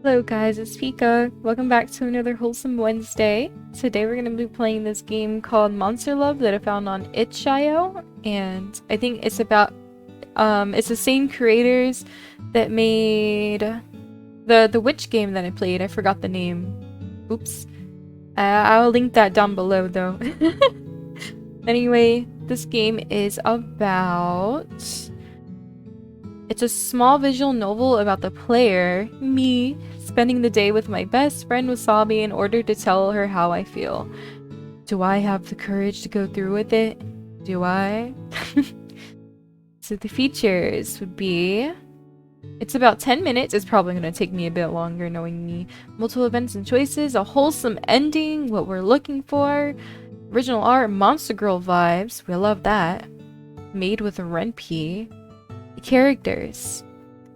Hello guys, it's Pika. Welcome back to another Wholesome Wednesday. Today we're going to be playing this game called Monster Love that I found on itch.io, and I think it's about it's the same creators that made the witch game that I played. I forgot the name. Oops. I'll link that down below though. Anyway, this game is about... It's a small visual novel about the player, me, spending the day with my best friend Wasabi in order to tell her how I feel. Do I have the courage to go through with it? Do I? So the features would be... It's about 10 minutes. It's probably going to take me a bit longer knowing me. Multiple events and choices, a wholesome ending, what we're looking for. Original art, Monster Girl vibes. We love that. Made with a Renpy. Characters.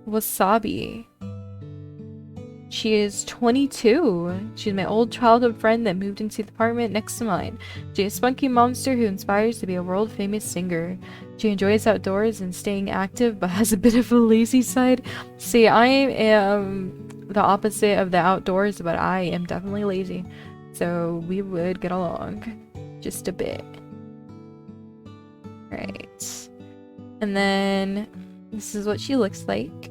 Wasabi. She is 22. She's my old childhood friend that moved into the apartment next to mine. She's a spunky monster who inspires to be a world-famous singer. She enjoys outdoors and staying active, but has a bit of a lazy side. See, I am the opposite of the outdoors, but I am definitely lazy. So we would get along. Just a bit. Right. And then... this is what she looks like.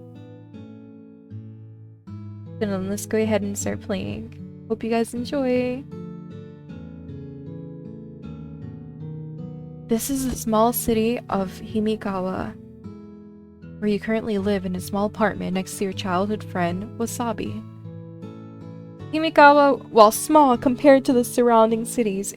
Then let's go ahead and start playing. Hope you guys enjoy. This is the small city of Himikawa, where you currently live in a small apartment next to your childhood friend, Wasabi. Himikawa, while small compared to the surrounding cities,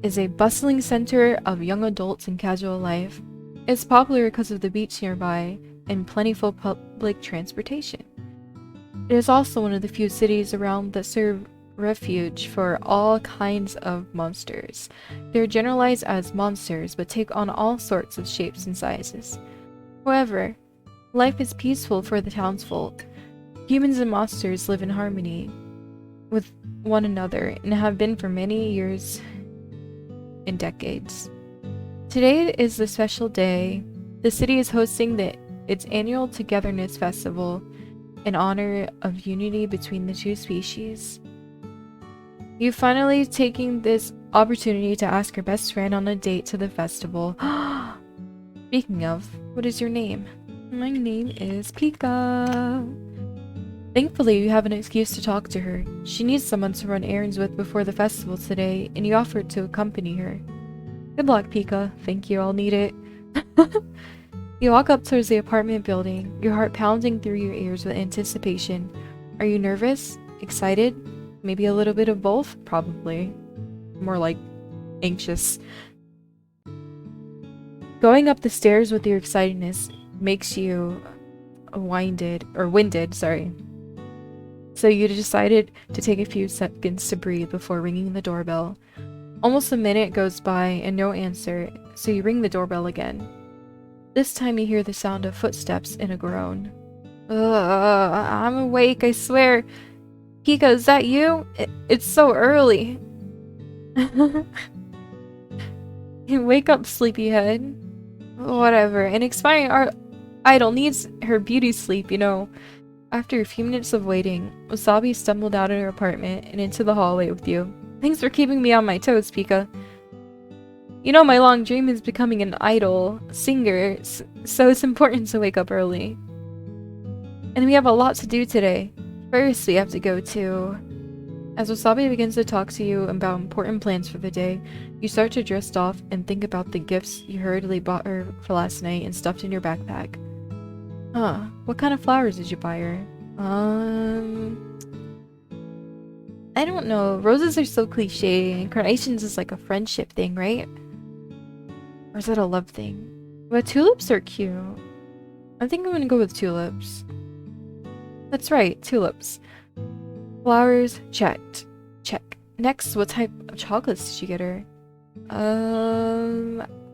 is a bustling center of young adults and casual life. It's popular because of the beach nearby and plentiful public transportation. It is also one of the few cities around that serve refuge for all kinds of monsters. They are generalized as monsters, but take on all sorts of shapes and sizes. However, life is peaceful for the townsfolk. Humans and monsters live in harmony with one another and have been for many years and decades. Today is the special day. The city is hosting its annual Togetherness Festival in honor of unity between the two species. You've finally taken this opportunity to ask your best friend on a date to the festival. Speaking of, what is your name? My name is Pika. Thankfully, you have an excuse to talk to her. She needs someone to run errands with before the festival today, and you offered to accompany her. Good luck, Pika. Thank you, I'll need it. You walk up towards the apartment building, your heart pounding through your ears with anticipation. Are you nervous? Excited? Maybe a little bit of both? Probably. More like anxious. Going up the stairs with your excitedness makes you winded, sorry. So you decided to take a few seconds to breathe before ringing the doorbell. Almost a minute goes by and no answer, so you ring the doorbell again. This time you hear the sound of footsteps and a groan. I'm awake, I swear. Pika, is that you? It's so early. Wake up, sleepyhead. Whatever, an expiring art idol needs her beauty sleep, you know. After a few minutes of waiting, Wasabi stumbled out of her apartment and into the hallway with you. Thanks for keeping me on my toes, Pika. You know, my long dream is becoming an idol singer, so it's important to wake up early. And we have a lot to do today. First, we have to go to... As Wasabi begins to talk to you about important plans for the day, you start to drift off and think about the gifts you hurriedly bought her for last night and stuffed in your backpack. Huh, what kind of flowers did you buy her? I don't know. Roses are so cliche, and carnations is like a friendship thing, right? Or is that a love thing? But tulips are cute. I think I'm gonna go with tulips. That's right, tulips. Flowers, checked. Check. Next, what type of chocolates did you get her?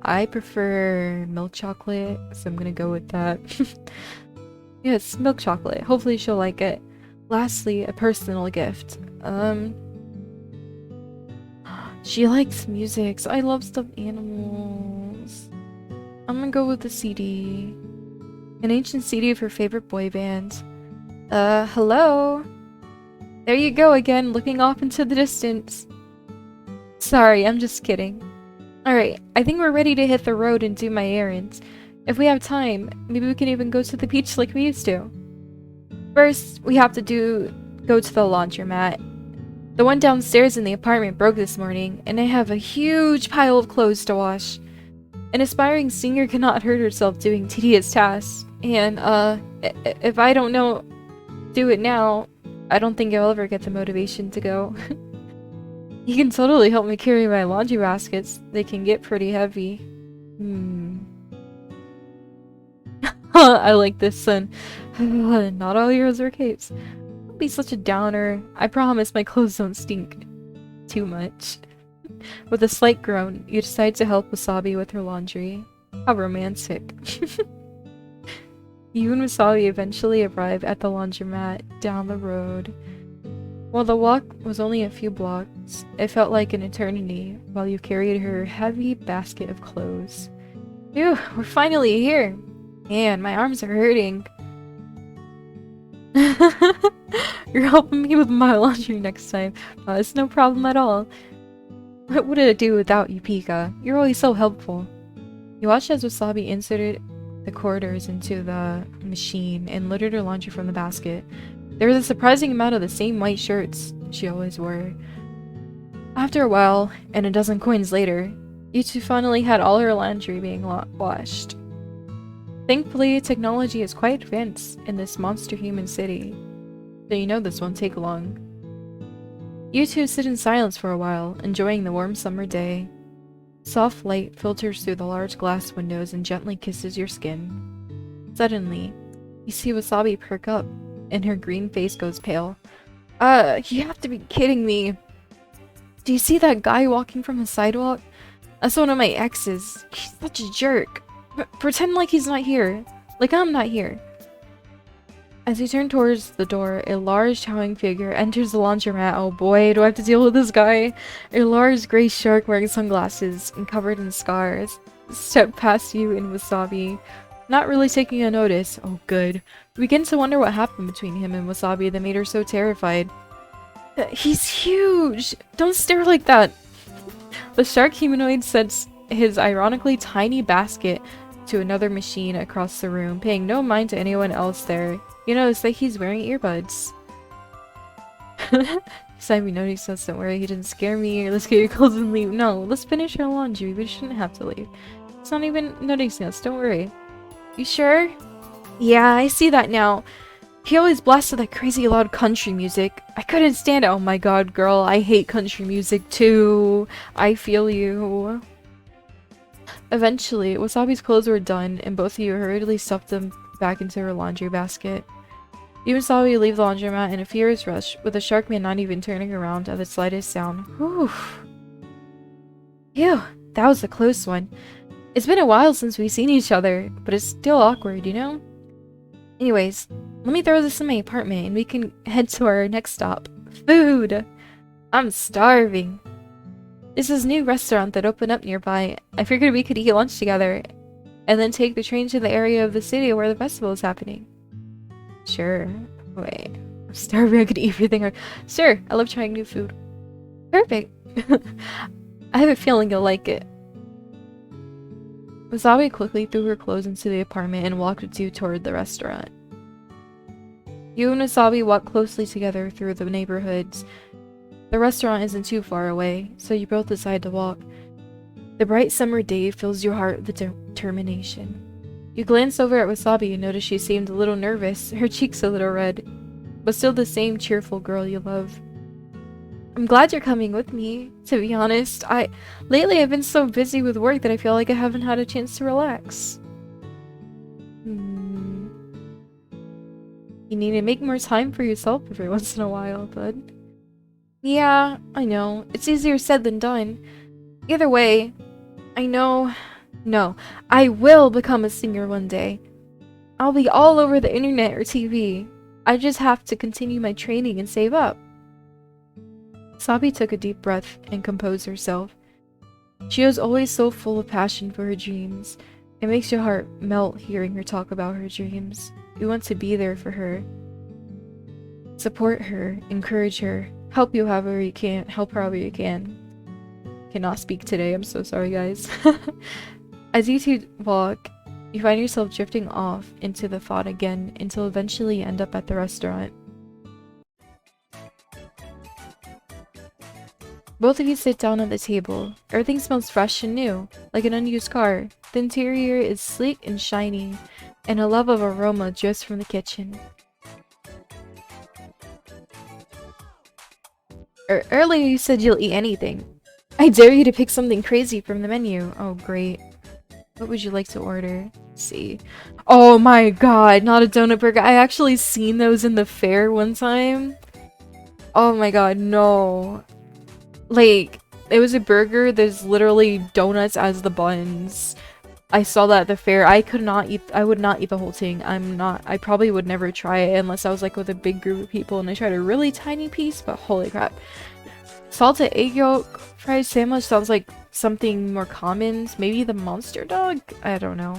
I prefer milk chocolate, so I'm gonna go with that. Yes, milk chocolate. Hopefully she'll like it. Lastly, a personal gift. She likes music, so I love stuffed animals. I'm gonna go with the CD. An ancient CD of her favorite boy band. Hello? There you go again, looking off into the distance. Sorry, I'm just kidding. Alright, I think we're ready to hit the road and do my errands. If we have time, maybe we can even go to the beach like we used to. First, we have to go to the laundromat. The one downstairs in the apartment broke this morning, and I have a huge pile of clothes to wash. An aspiring singer cannot hurt herself doing tedious tasks, and, if I don't do it now, I don't think I'll ever get the motivation to go. You can totally help me carry my laundry baskets. They can get pretty heavy. I like this, son. Not all heroes wear capes. Don't be such a downer. I promise my clothes don't stink too much. With a slight groan, you decide to help Wasabi with her laundry. How romantic. You and Wasabi eventually arrive at the laundromat down the road. While the walk was only a few blocks, it felt like an eternity while you carried her heavy basket of clothes. Phew, we're finally here! Man, my arms are hurting. You're helping me with my laundry next time. It's no problem at all. What would it do without you, Pika? You're always so helpful. You watched as Wasabi inserted the quarters into the machine and loaded her laundry from the basket. There was a surprising amount of the same white shirts she always wore. After a while, and a dozen coins later, you two finally had all her laundry being washed. Thankfully, technology is quite advanced in this monster human city, so you know this won't take long. You two sit in silence for a while, enjoying the warm summer day. Soft light filters through the large glass windows and gently kisses your skin. Suddenly, you see Wasabi perk up, and her green face goes pale. You have to be kidding me. Do you see that guy walking from the sidewalk? That's one of my exes. He's such a jerk. Pretend like he's not here. Like I'm not here. As you turn towards the door, a large towering figure enters the laundromat. Oh boy, do I have to deal with this guy? A large gray shark wearing sunglasses and covered in scars stepped past you and Wasabi, not really taking a notice. Oh good. We begin to wonder what happened between him and Wasabi that made her so terrified. He's huge! Don't stare like that! The shark humanoid sets his ironically tiny basket to another machine across the room, paying no mind to anyone else there. You notice that he's wearing earbuds. Simon noticed us, don't worry, he didn't scare me. Let's get your clothes and leave. No, let's finish our laundry. We shouldn't have to leave. It's not even noticing us, don't worry. You sure? Yeah, I see that now. He always blasted that crazy loud country music. I couldn't stand it. Oh my god, girl, I hate country music too. I feel you. Eventually, Wasabi's clothes were done, and both of you hurriedly stuffed them back into her laundry basket. You and Wasabi leave the laundromat in a furious rush, with the shark man not even turning around at the slightest sound. Whew. Phew, that was a close one. It's been a while since we've seen each other, but it's still awkward, you know? Anyways, let me throw this in my apartment and we can head to our next stop. Food! I'm starving. There's this new restaurant that opened up nearby. I figured we could eat lunch together, and then take the train to the area of the city where the festival is happening. Sure. Wait. I'm starving, I could eat everything. Sure, I love trying new food. Perfect. I have a feeling you'll like it. Wasabi quickly threw her clothes into the apartment and walked with you toward the restaurant. You and Wasabi walk closely together through the neighborhoods. The restaurant isn't too far away, so you both decide to walk. The bright summer day fills your heart with determination. You glance over at Wasabi and notice she seemed a little nervous, her cheeks a little red, but still the same cheerful girl you love. I'm glad you're coming with me, to be honest. Lately I've been so busy with work that I feel like I haven't had a chance to relax. You need to make more time for yourself every once in a while, bud. Yeah, I know. It's easier said than done. Either way, I know... No, I will become a singer one day. I'll be all over the internet or TV. I just have to continue my training and save up. Sabi took a deep breath and composed herself. She was always so full of passion for her dreams. It makes your heart melt hearing her talk about her dreams. You want to be there for her. Support her, encourage her, help her however you can. Cannot speak today, I'm so sorry guys. As you two walk, you find yourself drifting off into the thought again until eventually you end up at the restaurant. Both of you sit down at the table. Everything smells fresh and new, like an unused car. The interior is sleek and shiny, and a love of aroma drifts from the kitchen. Earlier you said you'll eat anything. I dare you to pick something crazy from the menu. Oh, great. What would you like to order? Let's see. Oh my god, not a donut burger. I actually seen those in the fair one time. Oh my god, no. Like, it was a burger, there's literally donuts as the buns. I saw that at the fair. I would not eat the whole thing. I probably would never try it unless I was like with a big group of people and I tried a really tiny piece, but holy crap. Salted egg yolk fried sandwich sounds like something more common. Maybe the monster dog? I don't know.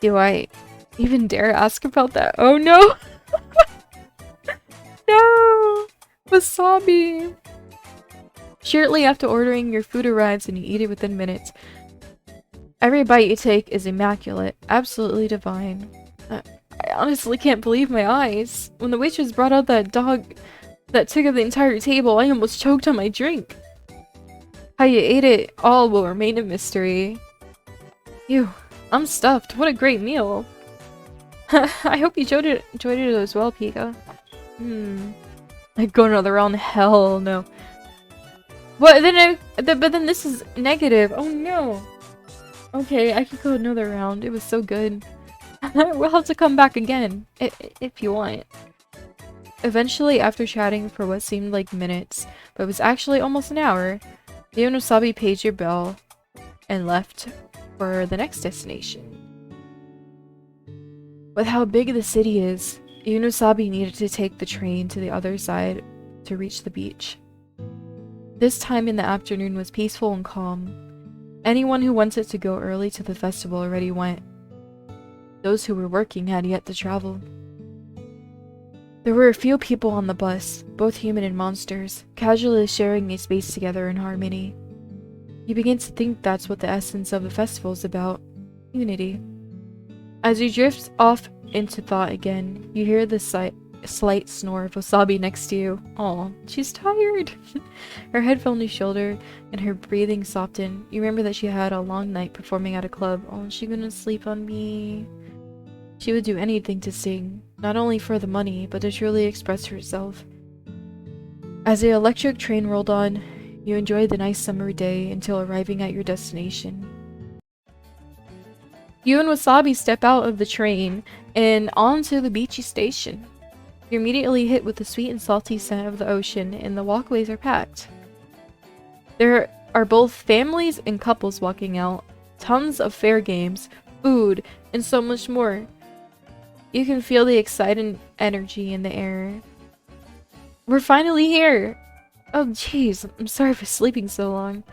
Do I even dare ask about that? Oh no! No! Wasabi! Shortly after ordering, your food arrives and you eat it within minutes. Every bite you take is immaculate, absolutely divine. I honestly can't believe my eyes. When the waitress brought out that dog that took up the entire table, I almost choked on my drink. How you ate it all will remain a mystery. Ew, I'm stuffed. What a great meal. I hope you enjoyed it as well, Pika. I'd go another round. Hell no. What? But then this is negative. Oh no. Okay, I could go another round. It was so good. We'll have to come back again, if you want. Eventually, after chatting for what seemed like minutes, but was actually almost an hour, you and Wasabi paid your bill and left for the next destination. With how big the city is, you and Wasabi needed to take the train to the other side to reach the beach. This time in the afternoon was peaceful and calm. Anyone who wanted to go early to the festival already went. Those who were working had yet to travel. There were a few people on the bus, both human and monsters, casually sharing a space together in harmony. You begin to think that's what the essence of the festival is about. Unity. As you drift off into thought again, you hear the slight snore of Wasabi next to you. Aw, she's tired. Her head fell on your shoulder, and her breathing softened. You remember that she had a long night performing at a club. Oh, is she gonna sleep on me? She would do anything to sing, not only for the money, but to truly express herself. As the electric train rolled on, you enjoyed the nice summer day until arriving at your destination. You and Wasabi step out of the train and onto the beachy station. You're immediately hit with the sweet and salty scent of the ocean, and the walkways are packed. There are both families and couples walking out, tons of fair games, food, and so much more. You can feel the exciting energy in the air. We're finally here! Oh jeez, I'm sorry for sleeping so long.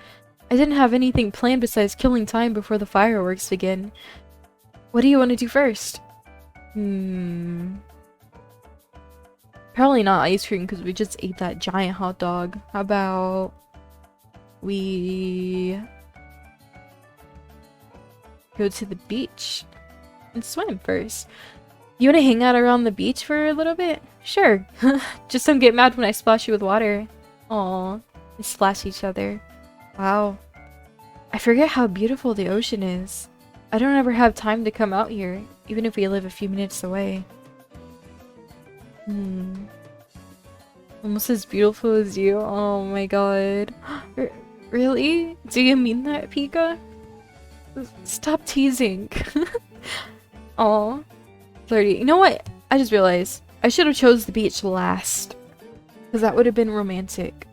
I didn't have anything planned besides killing time before the fireworks begin. What do you want to do first? Probably not ice cream because we just ate that giant hot dog. How about we go to the beach and swim first? You want to hang out around the beach for a little bit? Sure. Just don't get mad when I splash you with water. Aw, we splash each other. Wow. I forget how beautiful the ocean is. I don't ever have time to come out here, even if we live a few minutes away. Almost as beautiful as you. Oh my god. Really? Do you mean that, Pika? Stop teasing. Aw. Flirty. You know what? I just realized. I should have chose the beach last. Because that would have been romantic.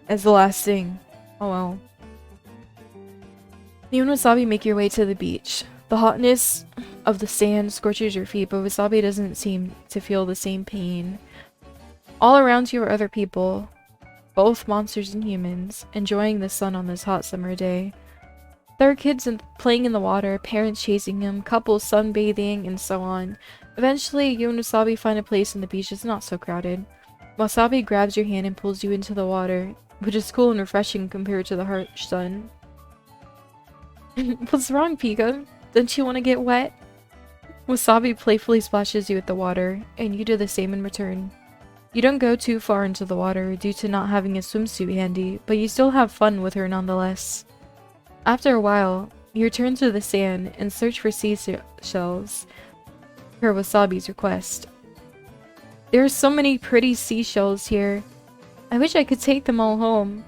As the last thing. Oh well. You and Wasabi make your way to the beach. The hotness of the sand scorches your feet, but Wasabi doesn't seem to feel the same pain. All around you are other people, both monsters and humans, enjoying the sun on this hot summer day. There are kids playing in the water, parents chasing him, couples sunbathing, and so on. Eventually, you and Wasabi find a place on the beach that's not so crowded. Wasabi grabs your hand and pulls you into the water, which is cool and refreshing compared to the harsh sun. What's wrong, Pika? Don't you want to get wet? Wasabi playfully splashes you with the water, and you do the same in return. You don't go too far into the water due to not having a swimsuit handy, but you still have fun with her nonetheless. After a while, you return to the sand and search for seashells, per Wasabi's request. There are so many pretty seashells here. I wish I could take them all home.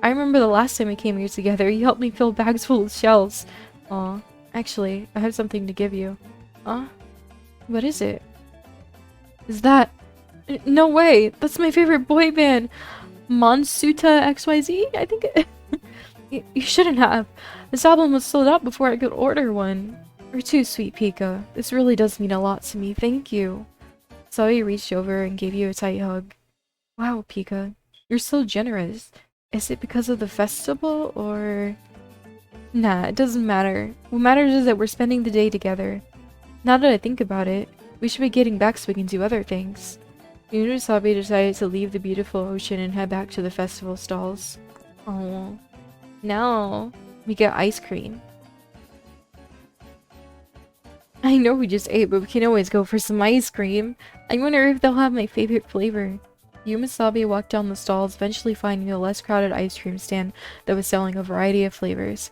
I remember the last time we came here together, you helped me fill bags full of shells. Aw, actually, I have something to give you. What is it? Is that... No way! That's my favorite boy band! Monsuta XYZ? I think it... You shouldn't have. This album was sold out before I could order one. You're too sweet, Pika. This really does mean a lot to me. Thank you. Zoe reached over and gave you a tight hug. Wow, Pika. You're so generous. Is it because of the festival, or... Nah, it doesn't matter. What matters is that we're spending the day together. Now that I think about it, we should be getting back so we can do other things. You and Wasabi decided to leave the beautiful ocean and head back to the festival stalls. Oh. Now, we get ice cream. I know we just ate, but we can always go for some ice cream. I wonder if they'll have my favorite flavor. You and Wasabi walked down the stalls, eventually finding a less crowded ice cream stand that was selling a variety of flavors.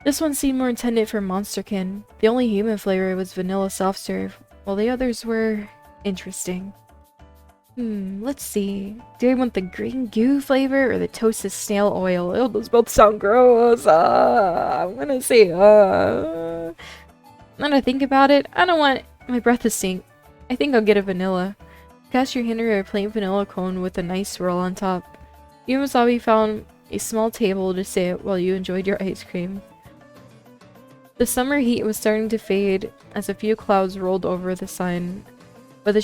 This one seemed more intended for Monsterkin. The only human flavor was vanilla soft serve, while the others were... interesting. Let's see. Do I want the green goo flavor or the toasted snail oil? Oh, those both sound gross. I'm gonna say, Now that I think about it, I don't want my breath to stink. I think I'll get a vanilla. Cast your hand over a plain vanilla cone with a nice swirl on top. You and Wasabi found a small table to sit at while you enjoyed your ice cream. The summer heat was starting to fade as a few clouds rolled over the sun, but the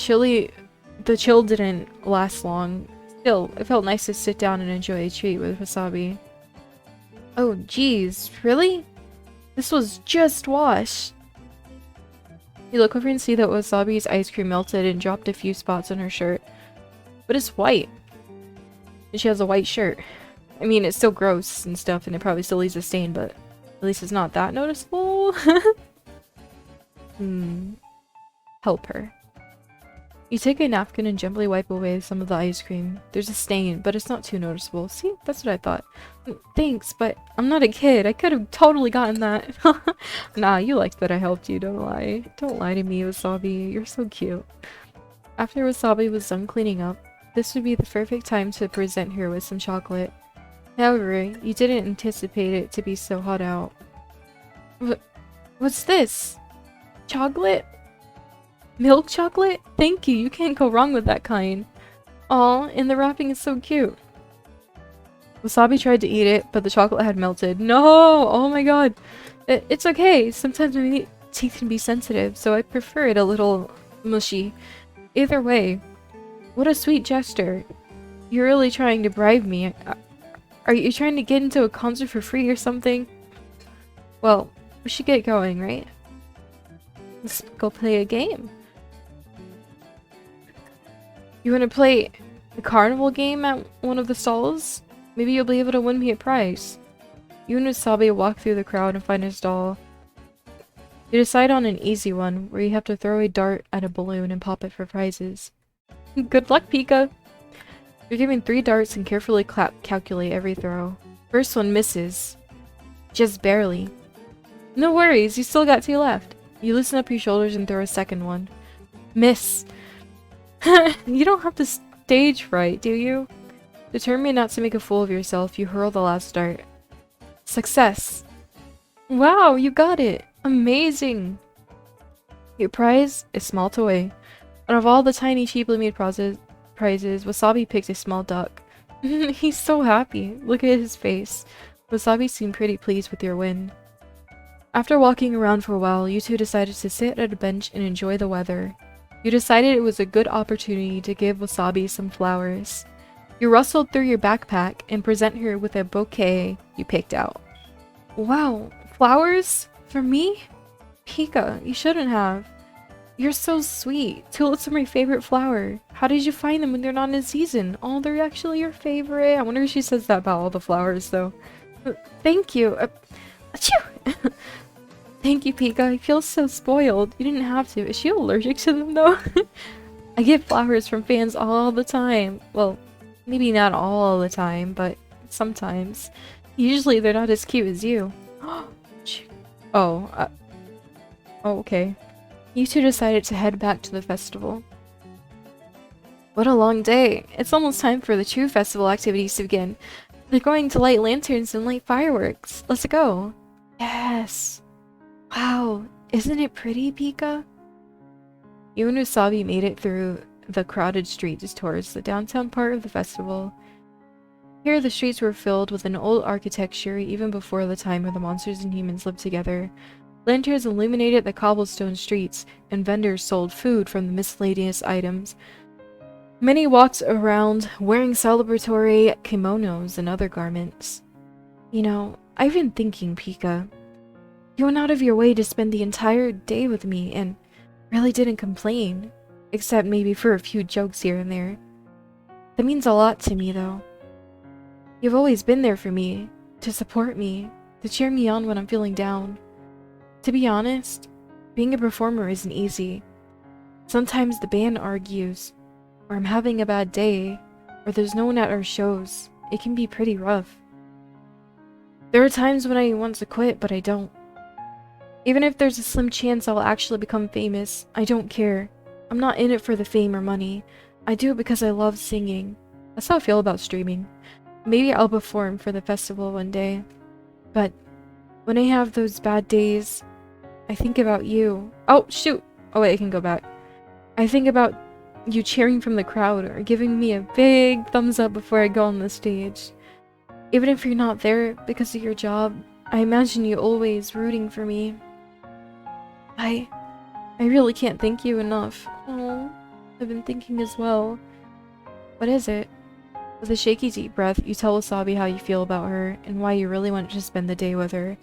chill didn't last long. Still, it felt nice to sit down and enjoy a treat with Wasabi. Oh geez, really? This was just washed. You look over and see that Wasabi's ice cream melted and dropped a few spots on her shirt. But it's white. And she has a white shirt. I mean, it's still gross and stuff, and it probably still leaves a stain, but at least it's not that noticeable. Help her. You take a napkin and gently wipe away some of the ice cream. There's a stain, but it's not too noticeable. See? That's what I thought. Thanks, but I'm not a kid. I could have totally gotten that. Nah, you liked that I helped you, don't lie. Don't lie to me, Wasabi. You're so cute. After Wasabi was done cleaning up, this would be the perfect time to present her with some chocolate. However, you didn't anticipate it to be so hot out. What's this? Chocolate? Milk chocolate? Thank you, you can't go wrong with that kind. Aw, and the wrapping is so cute. Wasabi tried to eat it, but the chocolate had melted. No! Oh my god! It's okay, sometimes my teeth can be sensitive, so I prefer it a little mushy. Either way, what a sweet gesture. You're really trying to bribe me. Are you trying to get into a concert for free or something? Well, we should get going, right? Let's go play a game. You want to play a carnival game at one of the stalls? Maybe you'll be able to win me a prize. You and Wasabi walk through the crowd and find a stall. You decide on an easy one, where you have to throw a dart at a balloon and pop it for prizes. Good luck, Pika! You're given 3 darts and carefully calculate every throw. First one misses. Just barely. No worries, you still got 2 left. You loosen up your shoulders and throw a second one. Miss! You don't have the stage fright, do you? Determined not to make a fool of yourself, you hurl the last dart. Success! Wow, you got it! Amazing! Your prize? A small toy. Out of all the tiny, cheaply made prizes, Wasabi picked a small duck. He's so happy. Look at his face. Wasabi seemed pretty pleased with your win. After walking around for a while, you two decided to sit at a bench and enjoy the weather. You decided it was a good opportunity to give Wasabi some flowers. You rustled through your backpack and present her with a bouquet you picked out. Wow, flowers? For me? Pika, you shouldn't have. You're so sweet. Tulips are my favorite flower. How did you find them when they're not in season? Oh, they're actually your favorite. I wonder if she says that about all the flowers, though. Thank you. Achoo! Thank you, Pika. I feel so spoiled. You didn't have to. Is she allergic to them, though? I get flowers from fans all the time. Well, maybe not all the time, but sometimes. Usually they're not as cute as you. Oh, oh, okay. You two decided to head back to the festival. What a long day. It's almost time for the true festival activities to begin. They're going to light lanterns and light fireworks. Let's go. Yes. Wow. Isn't it pretty, Pika? You and Usabi made it through the crowded streets towards the downtown part of the festival. Here, the streets were filled with an old architecture even before the time where the monsters and humans lived together. Lanterns illuminated the cobblestone streets, and vendors sold food from the miscellaneous items. Many walked around wearing celebratory kimonos and other garments. You know, I've been thinking, Pika. You went out of your way to spend the entire day with me and really didn't complain, except maybe for a few jokes here and there. That means a lot to me, though. You've always been there for me, to support me, to cheer me on when I'm feeling down. To be honest, being a performer isn't easy. Sometimes the band argues, or I'm having a bad day, or there's no one at our shows. It can be pretty rough. There are times when I want to quit, but I don't. Even if there's a slim chance I'll actually become famous, I don't care. I'm not in it for the fame or money. I do it because I love singing. That's how I feel about streaming. Maybe I'll perform for the festival one day. But when I have those bad days, I think about you. Oh, shoot! Oh wait, I can go back. I think about you cheering from the crowd or giving me a big thumbs up before I go on the stage. Even if you're not there because of your job, I imagine you always rooting for me. I really can't thank you enough. Oh, I've been thinking as well. What is it? With a shaky deep breath, you tell Wasabi how you feel about her and why you really want to spend the day with her.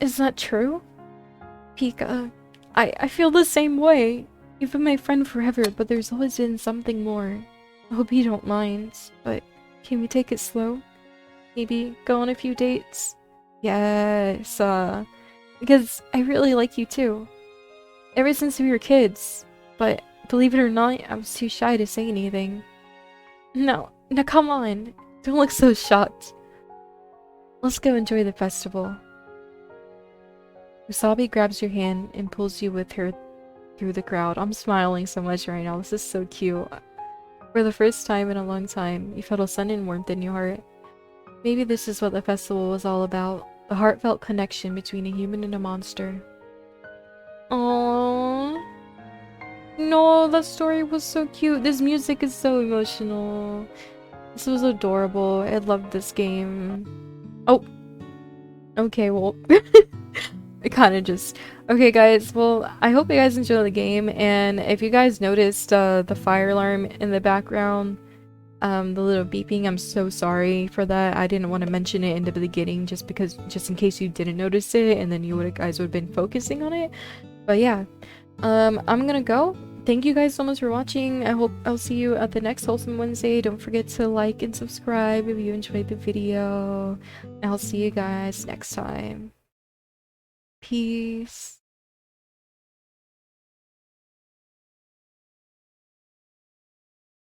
Is that true? Pika, I feel the same way. You've been my friend forever, but there's always been something more. I hope you don't mind, but can we take it slow? Maybe go on a few dates? Yes, because I really like you too. Ever since we were kids, but believe it or not, I was too shy to say anything. No, come on. Don't look so shocked. Let's go enjoy the festival. Usabi grabs your hand and pulls you with her through the crowd. I'm smiling so much right now. This is so cute. For the first time in a long time, you felt a sudden warmth in your heart. Maybe this is what the festival was all about. The heartfelt connection between a human and a monster. Aww. No, that story was so cute. This music is so emotional. This was adorable. I loved this game. Oh. Okay, well. It kind of just... Okay, guys. Well, I hope you guys enjoy the game. And if you guys noticed the fire alarm in the background, the little beeping, I'm so sorry for that. I didn't want to mention it in the beginning just in case you didn't notice it and then you guys would have been focusing on it. But yeah, I'm gonna go. Thank you guys so much for watching. I hope I'll see you at the next Wholesome Wednesday. Don't forget to like and subscribe if you enjoyed the video. I'll see you guys next time. Peace.